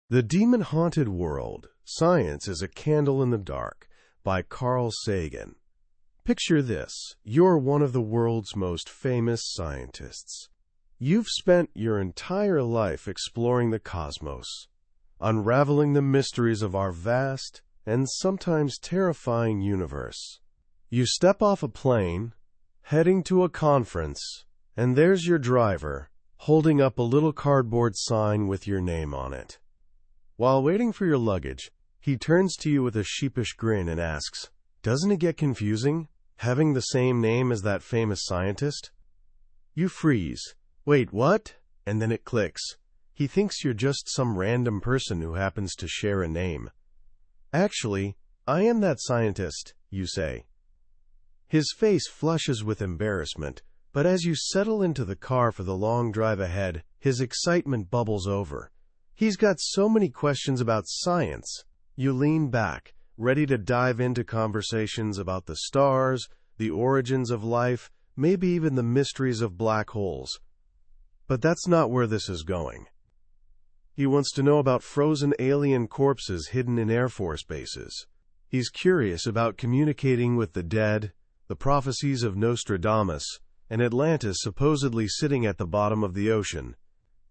The Demon-Haunted World, Science is a Candle in the Dark, by Carl Sagan. Picture this: you're one of the world's most famous scientists. You've spent your entire life exploring the cosmos, unraveling the mysteries of our vast and sometimes terrifying universe. You step off a plane, heading to a conference, and there's your driver, holding up a little cardboard sign with your name on it. While waiting for your luggage, he turns to you with a sheepish grin and asks, "Doesn't it get confusing, having the same name as that famous scientist?" You freeze. Wait, what? And then it clicks. He thinks you're just some random person who happens to share a name. "Actually, I am that scientist," you say. His face flushes with embarrassment, but as you settle into the car for the long drive ahead, his excitement bubbles over. He's got so many questions about science. You lean back, ready to dive into conversations about the stars, the origins of life, maybe even the mysteries of black holes. But that's not where this is going. He wants to know about frozen alien corpses hidden in Air Force bases. He's curious about communicating with the dead, the prophecies of Nostradamus, and Atlantis supposedly sitting at the bottom of the ocean.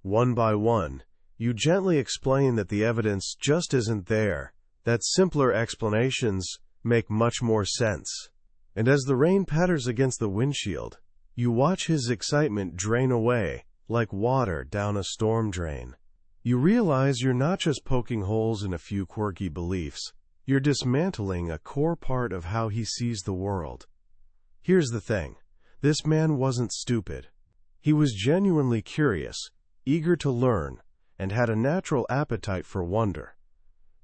One by one, you gently explain that the evidence just isn't there, that simpler explanations make much more sense. And as the rain patters against the windshield, you watch his excitement drain away, like water down a storm drain. You realize you're not just poking holes in a few quirky beliefs, you're dismantling a core part of how he sees the world. Here's the thing: this man wasn't stupid. He was genuinely curious, eager to learn, and had a natural appetite for wonder.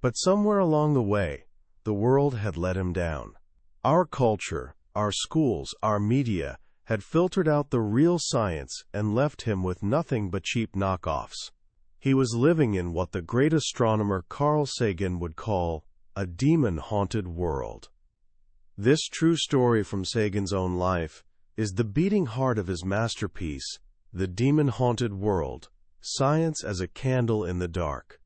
But somewhere along the way, the world had let him down. Our culture, our schools, our media had filtered out the real science and left him with nothing but cheap knockoffs. He was living in what the great astronomer Carl Sagan would call a demon-haunted world. This true story from Sagan's own life is the beating heart of his masterpiece, The Demon-Haunted World, Science as a Candle in the Dark.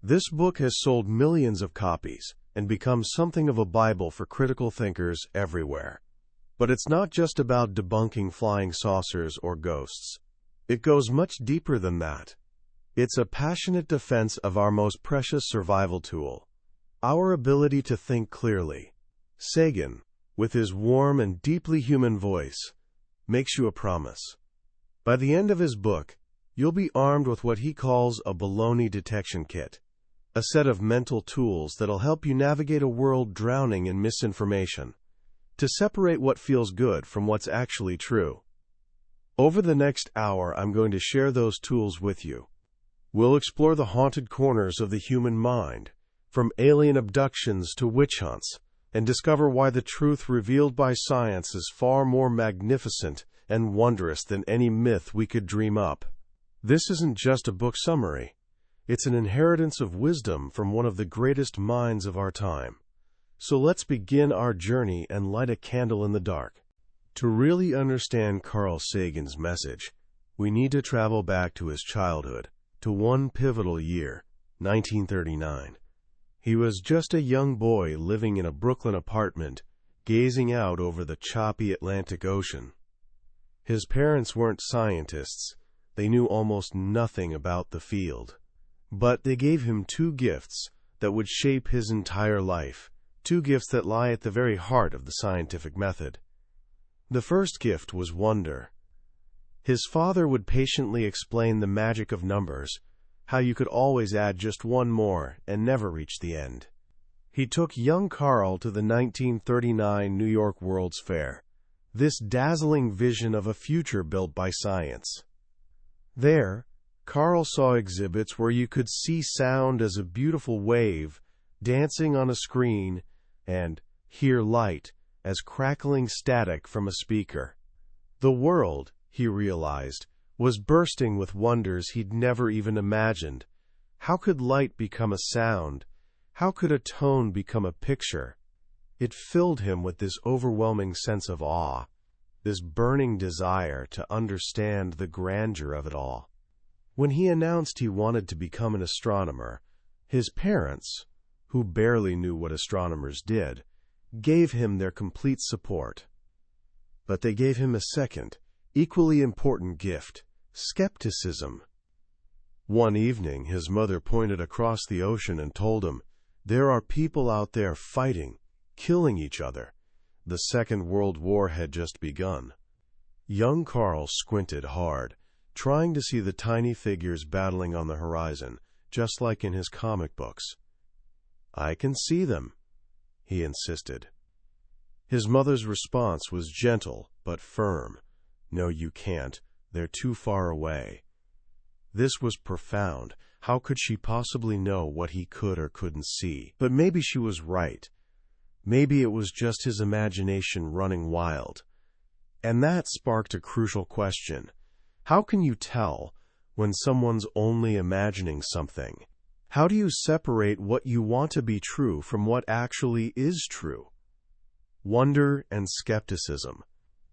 This book has sold millions of copies and become something of a Bible for critical thinkers everywhere. But it's not just about debunking flying saucers or ghosts. It goes much deeper than that. It's a passionate defense of our most precious survival tool, our ability to think clearly. Sagan, with his warm and deeply human voice, makes you a promise. By the end of his book, you'll be armed with what he calls a baloney detection kit, a set of mental tools that'll help you navigate a world drowning in misinformation, to separate what feels good from what's actually true. Over the next hour, I'm going to share those tools with you. We'll explore the haunted corners of the human mind, from alien abductions to witch hunts, and discover why the truth revealed by science is far more magnificent and wondrous than any myth we could dream up. This isn't just a book summary. It's an inheritance of wisdom from one of the greatest minds of our time. So let's begin our journey and light a candle in the dark. To really understand Carl Sagan's message, we need to travel back to his childhood, to one pivotal year, 1939. He was just a young boy living in a Brooklyn apartment, gazing out over the choppy Atlantic Ocean. His parents weren't scientists. They knew almost nothing about the field. But they gave him two gifts that would shape his entire life, two gifts that lie at the very heart of the scientific method. The first gift was wonder. His father would patiently explain the magic of numbers, how you could always add just one more and never reach the end. He took young Carl to the 1939 New York World's Fair, this dazzling vision of a future built by science. There, Carl saw exhibits where you could see sound as a beautiful wave dancing on a screen and hear light as crackling static from a speaker. The world, he realized, was bursting with wonders he'd never even imagined. How could light become a sound? How could a tone become a picture? It filled him with this overwhelming sense of awe, this burning desire to understand the grandeur of it all. When he announced he wanted to become an astronomer, His parents, who barely knew what astronomers did, gave him their complete support. But they gave him a second, equally important gift: skepticism. One evening, his mother pointed across the ocean and told him, "There are people out there fighting, killing each other." The Second World War had just begun. Young Carl squinted hard, trying to see the tiny figures battling on the horizon, just like in his comic books. "I can see them," he insisted. His mother's response was gentle but firm. "No, you can't. They're too far away." This was profound. How could she possibly know what he could or couldn't see? But maybe she was right. Maybe it was just his imagination running wild. And that sparked a crucial question. How can you tell when someone's only imagining something? How do you separate what you want to be true from what actually is true? Wonder and skepticism.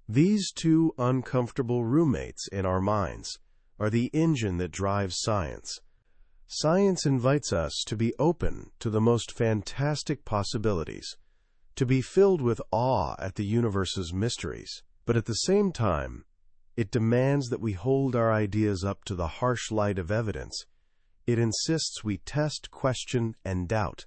These two uncomfortable roommates in our minds are the engine that drives science. Science invites us to be open to the most fantastic possibilities, to be filled with awe at the universe's mysteries. But at the same time, it demands that we hold our ideas up to the harsh light of evidence. It insists we test, question, and doubt.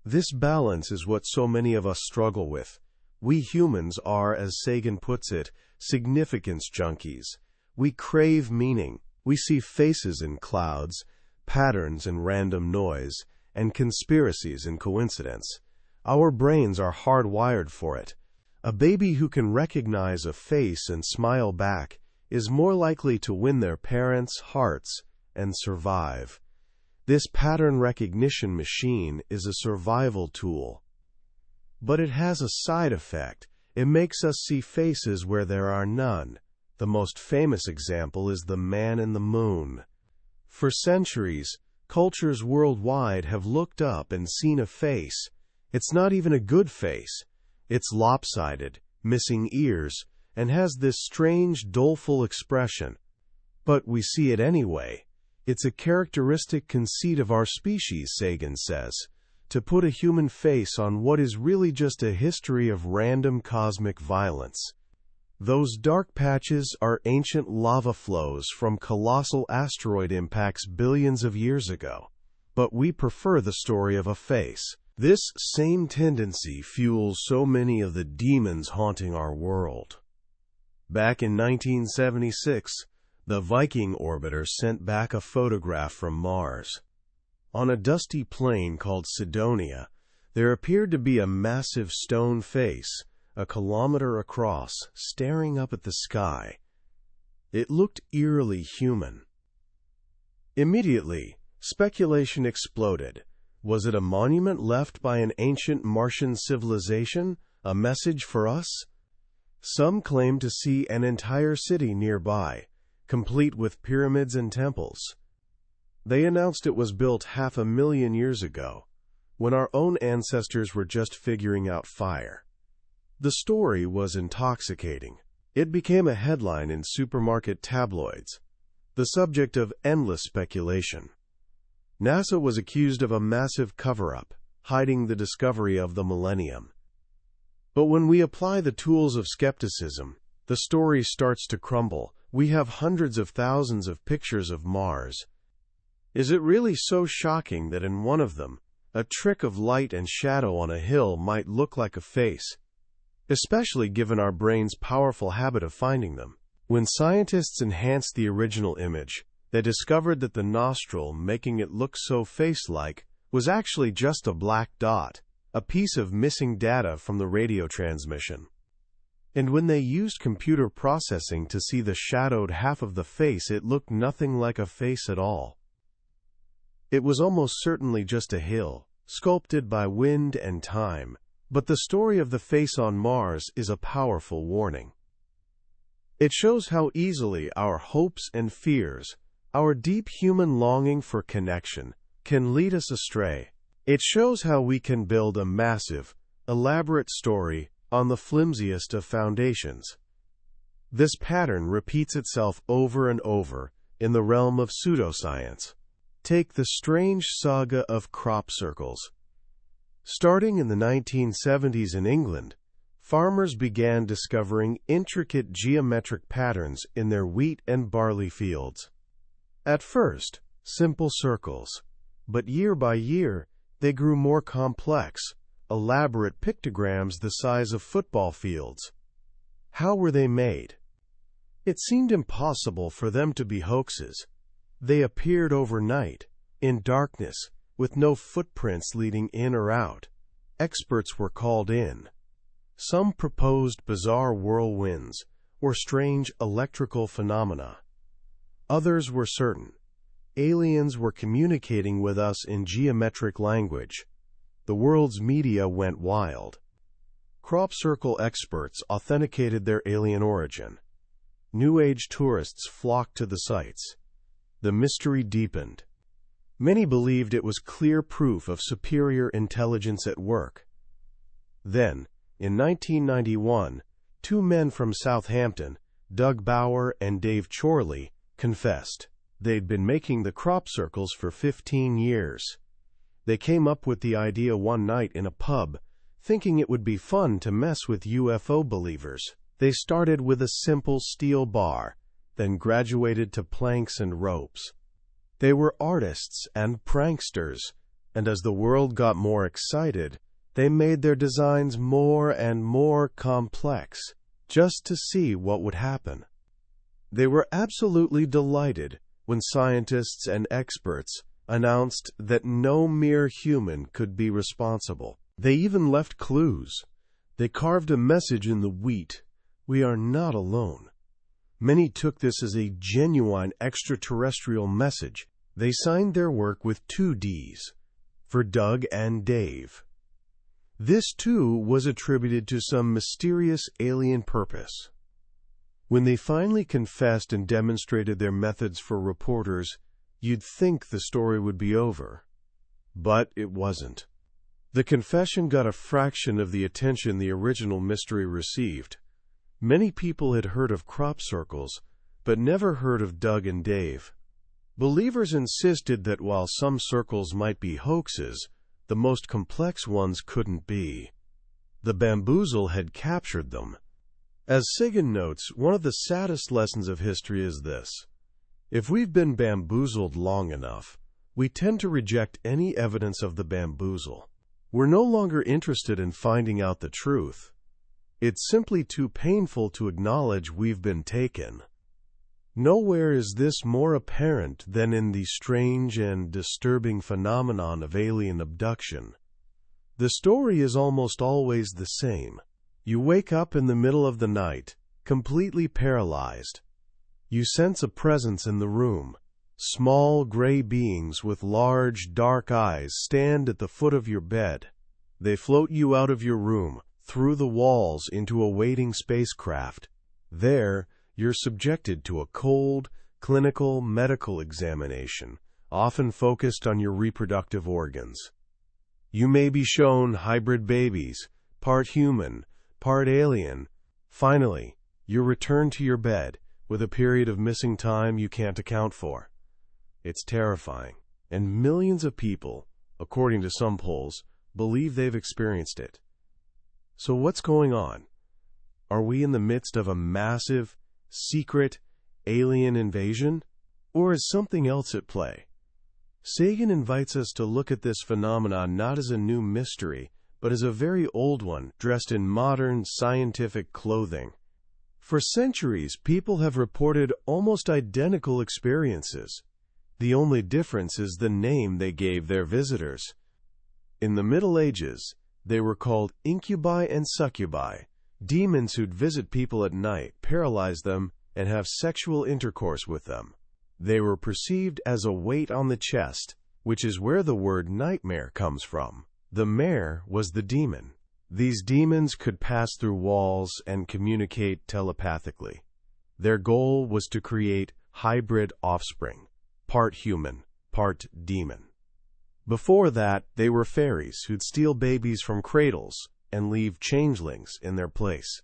This balance is what so many of us struggle with. We humans are, as Sagan puts it, significance junkies. We crave meaning. We see faces in clouds, patterns in random noise, and conspiracies in coincidence. Our brains are hardwired for it. A baby who can recognize a face and smile back is more likely to win their parents' hearts and survive. This pattern recognition machine is a survival tool. But it has a side effect. It makes us see faces where there are none. The most famous example is the man in the moon. For centuries, cultures worldwide have looked up and seen a face. It's not even a good face. It's lopsided, missing ears, and has this strange, doleful expression. But we see it anyway. It's a characteristic conceit of our species, Sagan says, to put a human face on what is really just a history of random cosmic violence. Those dark patches are ancient lava flows from colossal asteroid impacts billions of years ago. But we prefer the story of a face. This same tendency fuels so many of the demons haunting our world. Back in 1976, the Viking orbiter sent back a photograph from Mars. On a dusty plain called Cydonia, there appeared to be a massive stone face, a kilometer across, staring up at the sky. It looked eerily human. Immediately, speculation exploded. Was it a monument left by an ancient Martian civilization, a message for us? Some claim to see an entire city nearby, complete with pyramids and temples. They announced it was built 500,000 years ago, when our own ancestors were just figuring out fire. The story was intoxicating. It became a headline in supermarket tabloids, the subject of endless speculation. NASA was accused of a massive cover-up, hiding the discovery of the millennium. But when we apply the tools of skepticism, the story starts to crumble. We have hundreds of thousands of pictures of Mars. Is it really so shocking that in one of them, a trick of light and shadow on a hill might look like a face? Especially given our brain's powerful habit of finding them. When scientists enhanced the original image, they discovered that the nostril making it look so face-like was actually just a black dot, a piece of missing data from the radio transmission. And when they used computer processing to see the shadowed half of the face, it looked nothing like a face at all. It was almost certainly just a hill, sculpted by wind and time. But the story of the face on Mars is a powerful warning. It shows how easily our hopes and fears, our deep human longing for connection, can lead us astray. It shows how we can build a massive, elaborate story on the flimsiest of foundations. This pattern repeats itself over and over in the realm of pseudoscience. Take the strange saga of crop circles. Starting in the 1970s in England, farmers began discovering intricate geometric patterns in their wheat and barley fields. At first, simple circles, but year by year, they grew more complex, elaborate pictograms the size of football fields. How were they made? It seemed impossible for them to be hoaxes. They appeared overnight, in darkness, with no footprints leading in or out. Experts were called in. Some proposed bizarre whirlwinds or strange electrical phenomena. Others were certain. Aliens were communicating with us in geometric language. The world's media went wild. Crop circle experts authenticated their alien origin. New Age tourists flocked to the sites. The mystery deepened. Many believed it was clear proof of superior intelligence at work. Then, in 1991, two men from Southampton, Doug Bauer and Dave Chorley, confessed. They'd been making the crop circles for 15 years. They came up with the idea one night in a pub, thinking it would be fun to mess with UFO believers. They started with a simple steel bar, then graduated to planks and ropes. They were artists and pranksters, and as the world got more excited, they made their designs more and more complex, just to see what would happen. They were absolutely delighted when scientists and experts announced that no mere human could be responsible. They even left clues. They carved a message in the wheat: "We are not alone." Many took this as a genuine extraterrestrial message. They signed their work with 2 Ds, for Doug and Dave. This, too, was attributed to some mysterious alien purpose. When they finally confessed and demonstrated their methods for reporters, you'd think the story would be over. But it wasn't. The confession got a fraction of the attention the original mystery received. Many people had heard of crop circles, but never heard of Doug and Dave. Believers insisted that while some circles might be hoaxes, the most complex ones couldn't be. The bamboozle had captured them. As Sagan notes, one of the saddest lessons of history is this: if we've been bamboozled long enough, we tend to reject any evidence of the bamboozle. We're no longer interested in finding out the truth. It's simply too painful to acknowledge we've been taken. Nowhere is this more apparent than in the strange and disturbing phenomenon of alien abduction. The story is almost always the same. You wake up in the middle of the night, completely paralyzed. You sense a presence in the room. Small gray beings with large, dark eyes stand at the foot of your bed. They float you out of your room, through the walls into a waiting spacecraft. There, you're subjected to a cold, clinical medical examination, often focused on your reproductive organs. You may be shown hybrid babies, part human, part alien. Finally, you're returned to your bed, with a period of missing time you can't account for. It's terrifying, and millions of people, according to some polls, believe they've experienced it. So what's going on? Are we in the midst of a massive, secret, alien invasion? Or is something else at play? Sagan invites us to look at this phenomenon not as a new mystery, but as a very old one, dressed in modern, scientific clothing. For centuries, people have reported almost identical experiences. The only difference is the name they gave their visitors. In the Middle Ages, they were called incubi and succubi, demons who'd visit people at night, paralyze them, and have sexual intercourse with them. They were perceived as a weight on the chest, which is where the word nightmare comes from. The mare was the demon. These demons could pass through walls and communicate telepathically. Their goal was to create hybrid offspring, part human, part demon. Before that, they were fairies who'd steal babies from cradles and leave changelings in their place.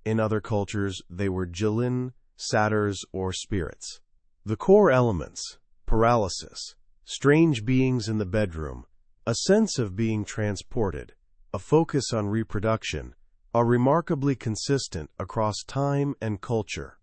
In other cultures, they were Jinn, satyrs, or spirits. The core elements: paralysis, strange beings in the bedroom, a sense of being transported, a focus on reproduction, are remarkably consistent across time and culture.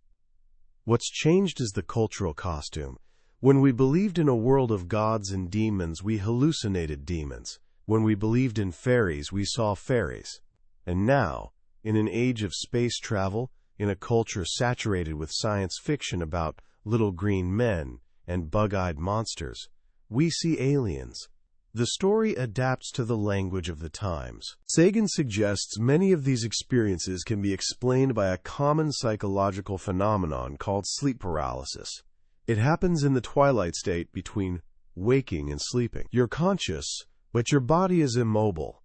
What's changed is the cultural costume. When we believed in a world of gods and demons, we hallucinated demons. When we believed in fairies, we saw fairies. And now, in an age of space travel, in a culture saturated with science fiction about little green men and bug-eyed monsters, we see aliens. The story adapts to the language of the times. Sagan suggests many of these experiences can be explained by a common psychological phenomenon called sleep paralysis. It happens in the twilight state between waking and sleeping. You're conscious, but your body is immobile.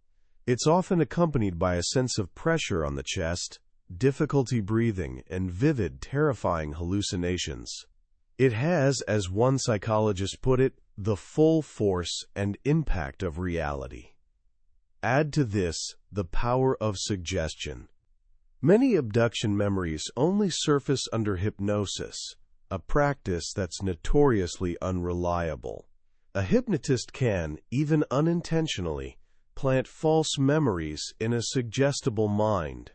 It's often accompanied by a sense of pressure on the chest, difficulty breathing, and vivid, terrifying hallucinations. It has, as one psychologist put it, the full force and impact of reality. Add to this the power of suggestion. Many abduction memories only surface under hypnosis, a practice that's notoriously unreliable. A hypnotist can, even unintentionally, plant false memories in a suggestible mind.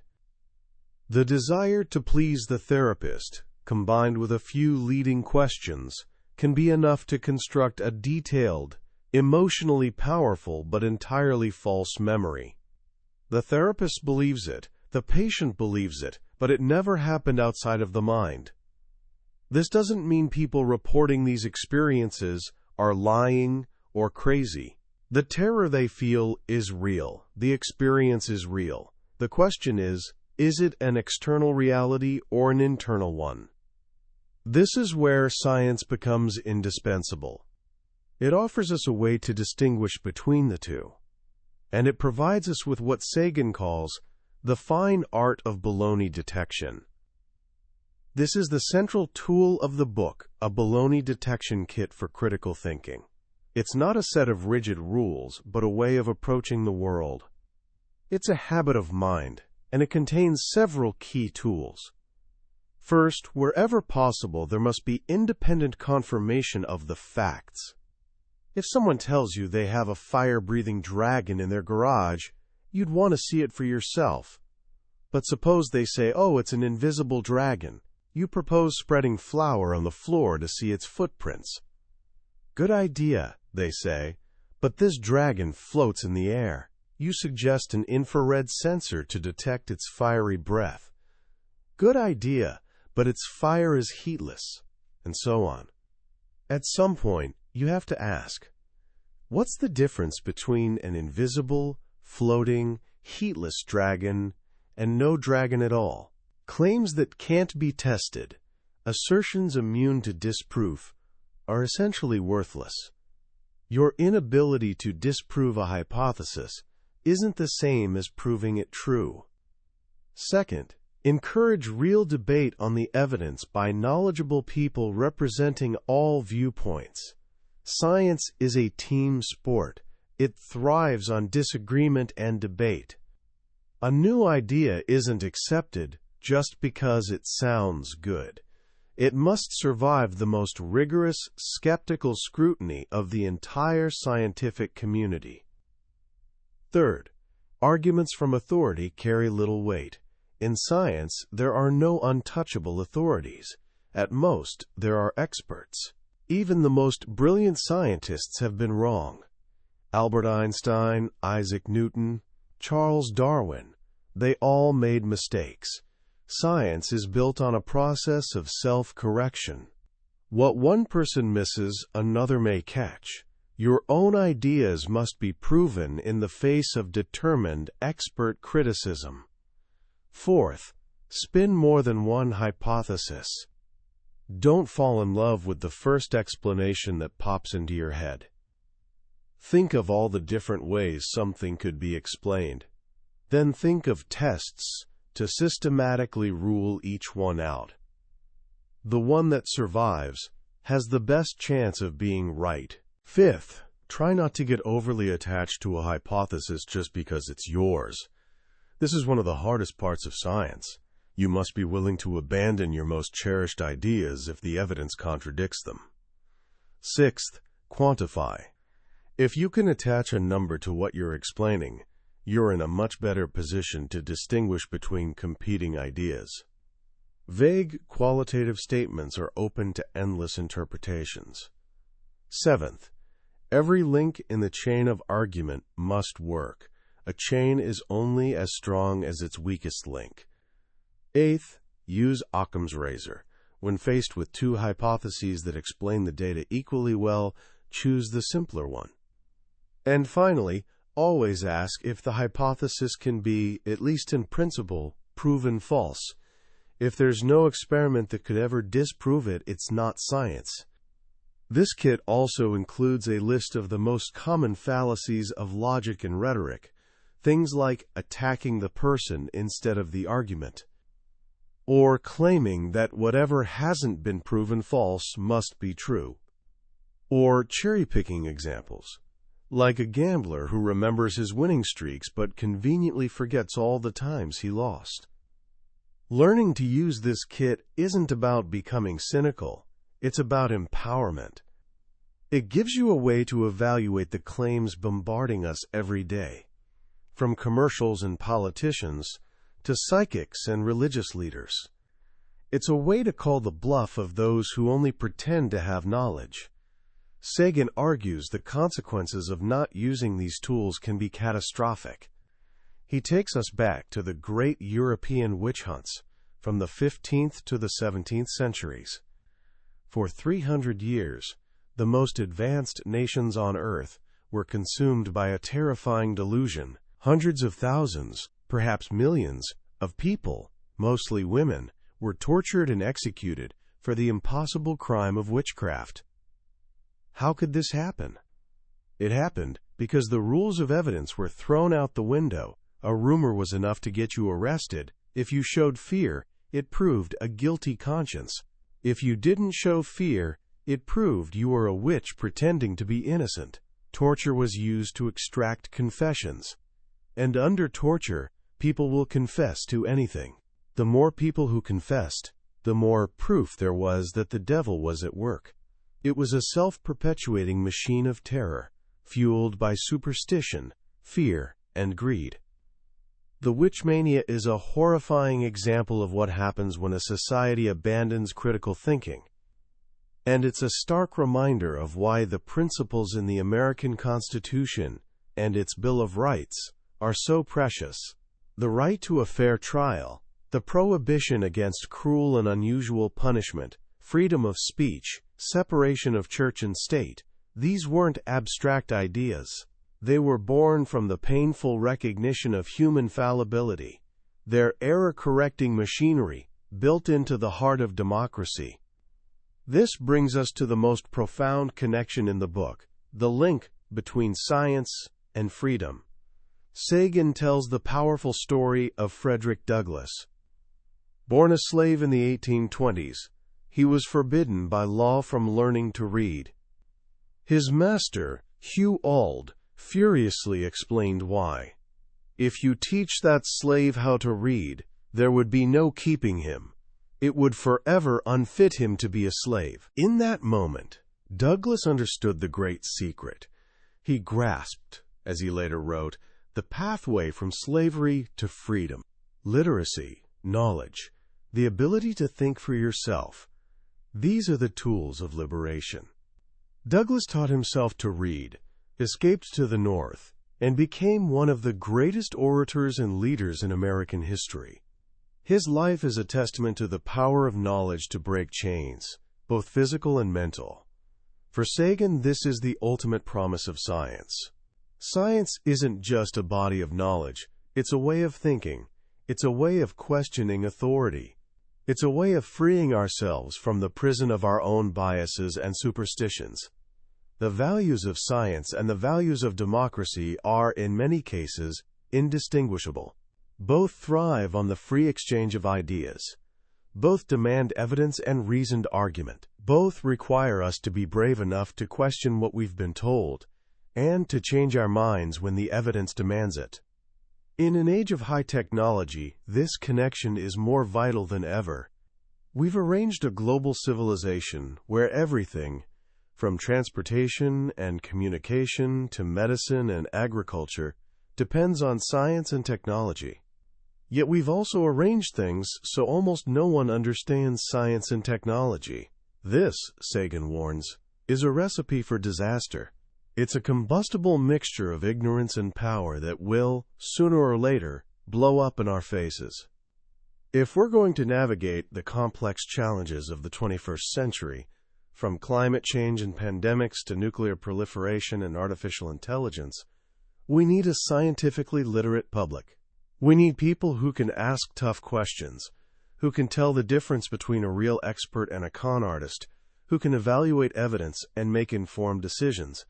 The desire to please the therapist, combined with a few leading questions, can be enough to construct a detailed, emotionally powerful but entirely false memory. The therapist believes it, the patient believes it, but it never happened outside of the mind. This doesn't mean people reporting these experiences are lying or crazy. The terror they feel is real. The experience is real. The question is it an external reality or an internal one? This is where science becomes indispensable. It offers us a way to distinguish between the two, and it provides us with what Sagan calls the fine art of baloney detection. This is the central tool of the book, a baloney detection kit for critical thinking. It's not a set of rigid rules, but a way of approaching the world. It's a habit of mind, and it contains several key tools. First, wherever possible, there must be independent confirmation of the facts. If someone tells you they have a fire-breathing dragon in their garage, you'd want to see it for yourself. But suppose they say, oh, it's an invisible dragon. You propose spreading flour on the floor to see its footprints. Good idea, they say, but this dragon floats in the air. You suggest an infrared sensor to detect its fiery breath. Good idea, but its fire is heatless, and so on. At some point, you have to ask, what's the difference between an invisible, floating, heatless dragon and no dragon at all? Claims that can't be tested, assertions immune to disproof, are essentially worthless. Your inability to disprove a hypothesis isn't the same as proving it true. Second, encourage real debate on the evidence by knowledgeable people representing all viewpoints. Science is a team sport. It thrives on disagreement and debate. A new idea isn't accepted just because it sounds good. It must survive the most rigorous, skeptical scrutiny of the entire scientific community. Third, arguments from authority carry little weight. In science, there are no untouchable authorities. At most, there are experts. Even the most brilliant scientists have been wrong. Albert Einstein, Isaac Newton, Charles Darwin, they all made mistakes. Science is built on a process of self-correction. What one person misses, another may catch. Your own ideas must be proven in the face of determined expert criticism. Fourth, spin more than one hypothesis. Don't fall in love with the first explanation that pops into your head. Think of all the different ways something could be explained. Then think of tests to systematically rule each one out. The one that survives has the best chance of being right. Fifth, try not to get overly attached to a hypothesis just because it's yours. This is one of the hardest parts of science. You must be willing to abandon your most cherished ideas if the evidence contradicts them. Sixth, Quantify. If you can attach a number to what you're explaining, you're in a much better position to distinguish between competing ideas. Vague, qualitative statements are open to endless interpretations. Seventh, every link in the chain of argument must work. A chain is only as strong as its weakest link. Eighth, use Occam's razor. When faced with two hypotheses that explain the data equally well, choose the simpler one. And finally, always ask if the hypothesis can be, at least in principle, proven false. If there's no experiment that could ever disprove it, it's not science. This kit also includes a list of the most common fallacies of logic and rhetoric, things like attacking the person instead of the argument, or claiming that whatever hasn't been proven false must be true, or cherry-picking examples, like a gambler who remembers his winning streaks but conveniently forgets all the times he lost. Learning to use this kit isn't about becoming cynical, it's about empowerment. It gives you a way to evaluate the claims bombarding us every day, from commercials and politicians to psychics and religious leaders. It's a way to call the bluff of those who only pretend to have knowledge. Sagan argues the consequences of not using these tools can be catastrophic. He takes us back to the great European witch hunts from the 15th to the 17th centuries. For 300 years, the most advanced nations on Earth were consumed by a terrifying delusion. Hundreds of thousands, perhaps millions, of people, mostly women, were tortured and executed for the impossible crime of witchcraft. How could this happen? It happened because the rules of evidence were thrown out the window. A rumor was enough to get you arrested. If you showed fear, it proved a guilty conscience. If you didn't show fear, it proved you were a witch pretending to be innocent. Torture was used to extract confessions. And under torture, people will confess to anything. The more people who confessed, the more proof there was that the devil was at work. It was a self-perpetuating machine of terror, fueled by superstition, fear, and greed. The witch mania is a horrifying example of what happens when a society abandons critical thinking. And it's a stark reminder of why the principles in the American Constitution and its Bill of Rights are so precious. The right to a fair trial, the prohibition against cruel and unusual punishment, freedom of speech, separation of church and state, these weren't abstract ideas. They were born from the painful recognition of human fallibility. They're error-correcting machinery built into the heart of democracy. This brings us to the most profound connection in the book, the link between science and freedom. Sagan tells the powerful story of Frederick Douglass. Born a slave in the 1820s, he was forbidden by law from learning to read. His master, Hugh Auld, furiously explained why. If you teach that slave how to read, there would be no keeping him. It would forever unfit him to be a slave. In that moment, Douglass understood the great secret. He grasped, as he later wrote, the pathway from slavery to freedom. Literacy, knowledge, the ability to think for yourself. These are the tools of liberation. Douglass taught himself to read, escaped to the North, and became one of the greatest orators and leaders in American history. His life is a testament to the power of knowledge to break chains, both physical and mental. For Sagan, this is the ultimate promise of science. Science isn't just a body of knowledge, it's a way of thinking. It's a way of questioning authority. It's a way of freeing ourselves from the prison of our own biases and superstitions. The values of science and the values of democracy are, in many cases, indistinguishable. Both thrive on the free exchange of ideas. Both demand evidence and reasoned argument. Both require us to be brave enough to question what we've been told, and to change our minds when the evidence demands it. In an age of high technology, this connection is more vital than ever. We've arranged a global civilization where everything, from transportation and communication to medicine and agriculture, depends on science and technology. Yet we've also arranged things so almost no one understands science and technology. This, Sagan warns, is a recipe for disaster. It's a combustible mixture of ignorance and power that will, sooner or later, blow up in our faces. If we're going to navigate the complex challenges of the 21st century, from climate change and pandemics to nuclear proliferation and artificial intelligence, we need a scientifically literate public. We need people who can ask tough questions, who can tell the difference between a real expert and a con artist, who can evaluate evidence and make informed decisions.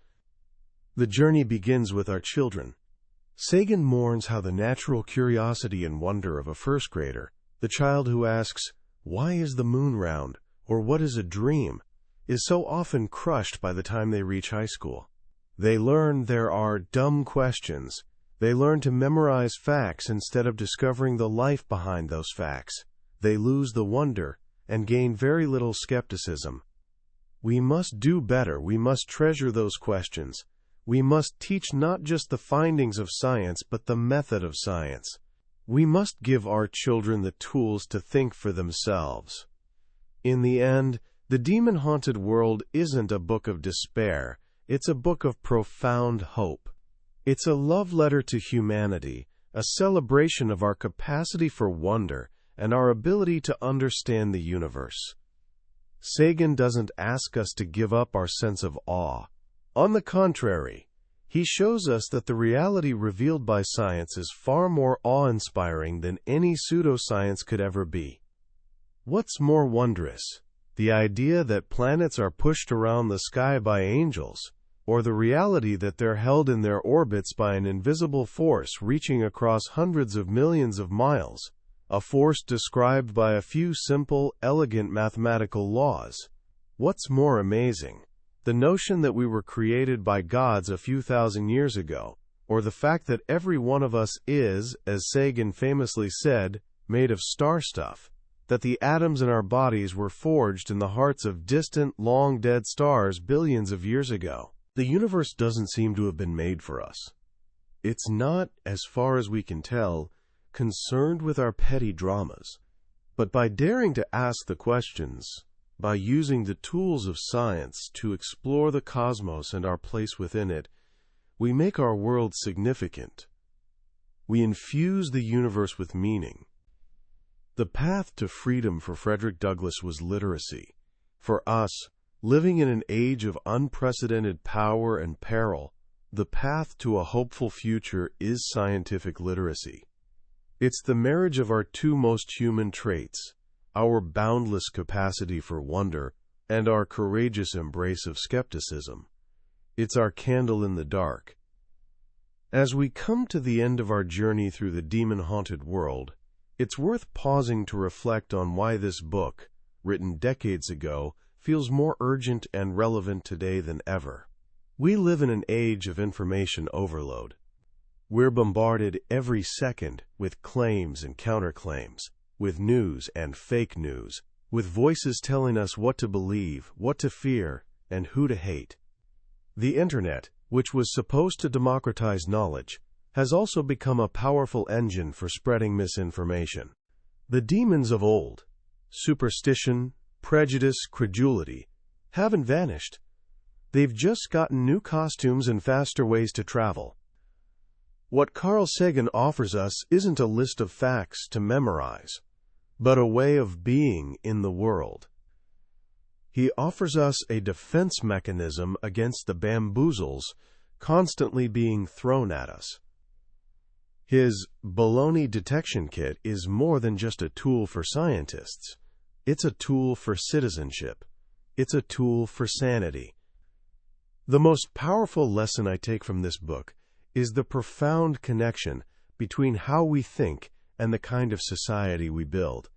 The journey begins with our children. Sagan mourns how the natural curiosity and wonder of a first grader, the child who asks, "Why is the moon round?" or "What is a dream?" is so often crushed by the time they reach high school. They learn there are dumb questions. They learn to memorize facts instead of discovering the life behind those facts. They lose the wonder and gain very little skepticism. We must do better. We must treasure those questions. We must teach not just the findings of science, but the method of science. We must give our children the tools to think for themselves. In the end, The Demon-Haunted World isn't a book of despair. It's a book of profound hope. It's a love letter to humanity, a celebration of our capacity for wonder and our ability to understand the universe. Sagan doesn't ask us to give up our sense of awe. On the contrary, he shows us that the reality revealed by science is far more awe-inspiring than any pseudoscience could ever be. What's more wondrous, the idea that planets are pushed around the sky by angels, or the reality that they're held in their orbits by an invisible force reaching across hundreds of millions of miles, a force described by a few simple, elegant mathematical laws? What's more amazing? The notion that we were created by gods a few thousand years ago, or the fact that every one of us is, as Sagan famously said, made of star stuff, that the atoms in our bodies were forged in the hearts of distant, long-dead stars billions of years ago. The universe doesn't seem to have been made for us. It's not, as far as we can tell, concerned with our petty dramas. But by daring to ask the questions, by using the tools of science to explore the cosmos and our place within it, we make our world significant. We infuse the universe with meaning. The path to freedom for Frederick Douglass was literacy. For us, living in an age of unprecedented power and peril, the path to a hopeful future is scientific literacy. It's the marriage of our two most human traits, our boundless capacity for wonder and our courageous embrace of skepticism. It's our candle in the dark. As we come to the end of our journey through the demon-haunted world, it's worth pausing to reflect on why this book, written decades ago, feels more urgent and relevant today than ever. We live in an age of information overload. We're bombarded every second with claims and counterclaims, with news and fake news, with voices telling us what to believe, what to fear, and who to hate. The Internet, which was supposed to democratize knowledge, has also become a powerful engine for spreading misinformation. The demons of old, superstition, prejudice, credulity, haven't vanished. They've just gotten new costumes and faster ways to travel. What Carl Sagan offers us isn't a list of facts to memorize, but a way of being in the world. He offers us a defense mechanism against the bamboozles constantly being thrown at us. His baloney detection kit is more than just a tool for scientists. It's a tool for citizenship. It's a tool for sanity. The most powerful lesson I take from this book is the profound connection between how we think and the kind of society we build.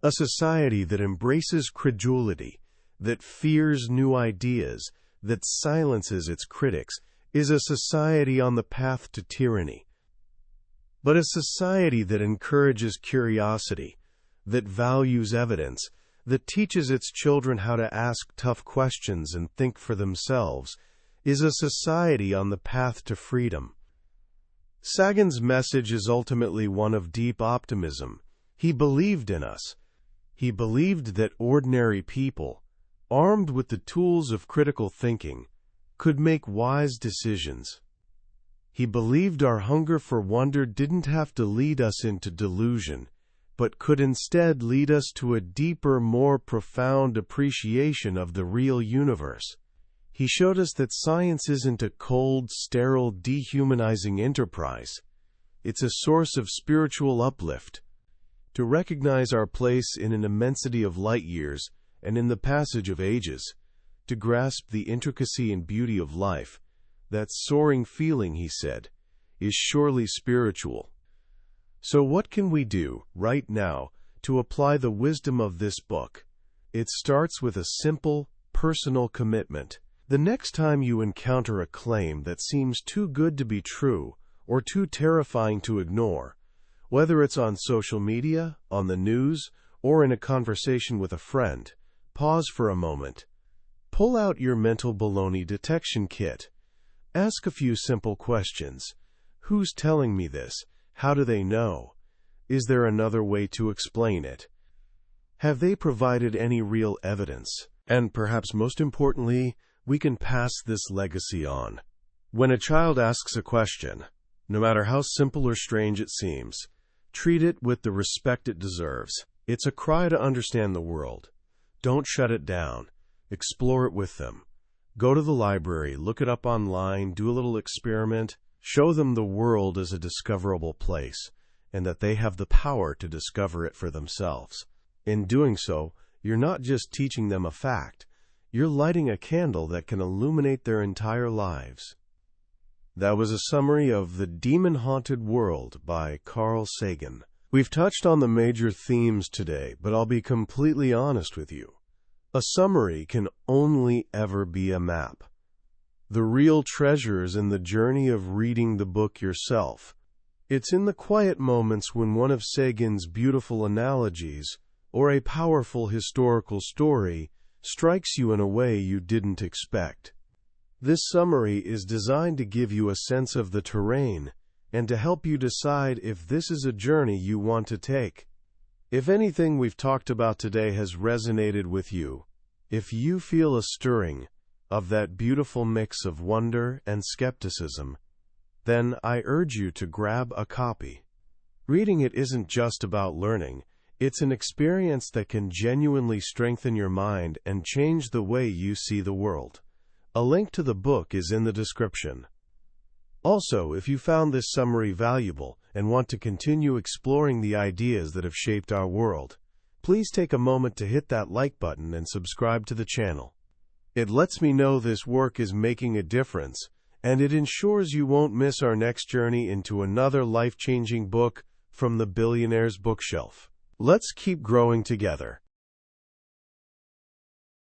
A society that embraces credulity, that fears new ideas, that silences its critics, is a society on the path to tyranny. But a society that encourages curiosity, that values evidence, that teaches its children how to ask tough questions and think for themselves, is a society on the path to freedom. Sagan's message is ultimately one of deep optimism. He believed in us. He believed that ordinary people, armed with the tools of critical thinking, could make wise decisions. He believed our hunger for wonder didn't have to lead us into delusion, but could instead lead us to a deeper, more profound appreciation of the real universe. He showed us that science isn't a cold, sterile, dehumanizing enterprise. It's a source of spiritual uplift. To recognize our place in an immensity of light years and in the passage of ages, to grasp the intricacy and beauty of life, that soaring feeling, he said, is surely spiritual. So what can we do, right now, to apply the wisdom of this book? It starts with a simple, personal commitment. The next time you encounter a claim that seems too good to be true or too terrifying to ignore, whether it's on social media, on the news, or in a conversation with a friend, pause for a moment. Pull out your mental baloney detection kit. Ask a few simple questions. Who's telling me this? How do they know? Is there another way to explain it? Have they provided any real evidence? And perhaps most importantly, we can pass this legacy on. When a child asks a question, no matter how simple or strange it seems, treat it with the respect it deserves. It's a cry to understand the world. Don't shut it down. Explore it with them. Go to the library, look it up online, do a little experiment. Show them the world as a discoverable place, and that they have the power to discover it for themselves. In doing so, you're not just teaching them a fact, you're lighting a candle that can illuminate their entire lives. That was a summary of The Demon-Haunted World by Carl Sagan. We've touched on the major themes today, but I'll be completely honest with you. A summary can only ever be a map. The real treasure is in the journey of reading the book yourself. It's in the quiet moments when one of Sagan's beautiful analogies, or a powerful historical story, strikes you in a way you didn't expect. This summary is designed to give you a sense of the terrain and to help you decide if this is a journey you want to take. If anything we've talked about today has resonated with you, if you feel a stirring of that beautiful mix of wonder and skepticism, then I urge you to grab a copy. Reading it isn't just about learning. It's an experience that can genuinely strengthen your mind and change the way you see the world. A link to the book is in the description. Also, if you found this summary valuable and want to continue exploring the ideas that have shaped our world, please take a moment to hit that like button and subscribe to the channel. It lets me know this work is making a difference, and it ensures you won't miss our next journey into another life-changing book from the billionaire's bookshelf. Let's keep growing together.